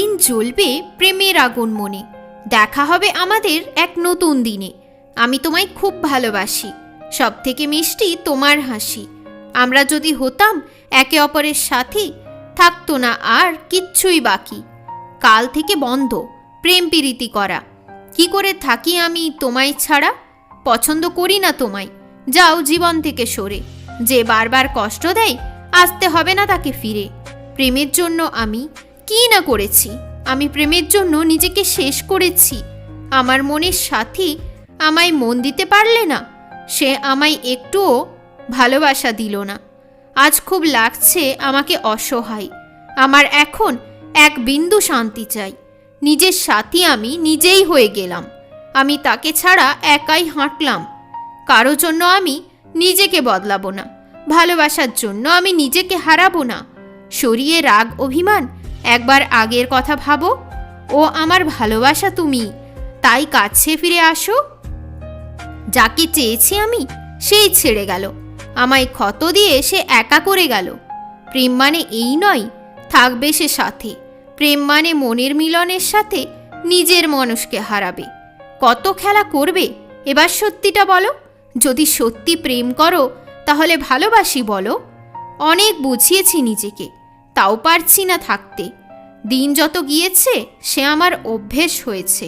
একদিন জ্বলবে প্রেমের আগুন মনে, দেখা হবে আমাদের এক নতুন দিনে। আমি তোমায় খুব ভালোবাসি, সব থেকে মিষ্টি তোমার হাসি। আমরা যদি হতাম একে অপরের সাথী, থাকতো না আর কিচ্ছুই বাকি। কাল থেকে বন্ধ প্রেম প্রীতি করা। কি করে থাকি আমি তোমায় ছাড়া? পছন্দ করি না তোমায়, যাও জীবন থেকে সরে। যে বারবার কষ্ট দেয় আসতে হবে না তাকে ফিরে। প্রেমের জন্য আমি কি না করেছি, আমি প্রেমের জন্য নিজেকে শেষ করেছি। আমার মনের সাথী আমায় মন দিতে পারলে না, সে আমায় একটুও ভালোবাসা দিল না। আজ খুব লাগছে আমাকে অসহায়, আমার এখন এক বিন্দু শান্তি চাই। নিজের সাথী আমি নিজেই হয়ে গেলাম, আমি তাকে ছাড়া একাই হাঁটলাম। কারো জন্য আমি নিজেকে বদলাবো না, ভালোবাসার জন্য আমি নিজেকে হারাবো না। সরিয়ে রাগ অভিমান, একবার আগের কথা ভাবো। ও আমার ভালোবাসা তুমি, তাই কাছে ফিরে আসো। যাকে চেয়েছি আমি সেই ছেড়ে গেল, আমায় ক্ষত দিয়ে সে একা করে গেল। প্রেম মানে এই নয় থাকবে সে সাথে, প্রেম মানে মনের মিলনের সাথে নিজের মানুষকে হারাবে। কত খেলা করবে এবার সত্যিটা বলো, যদি সত্যি প্রেম করো তাহলে ভালোবাসি বলো। অনেক বুঝিয়েছি নিজেকে, তাও পারছি না থাকতে। দিন যত গিয়েছে সে আমার অভ্যেস হয়েছে।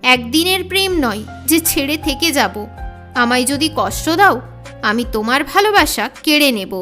একদিনের প্রেম নয় যে ছেড়ে থেকে যাব। আমায় যদি কষ্ট দাও আমি তোমার ভালোবাসা কেড়ে নেব।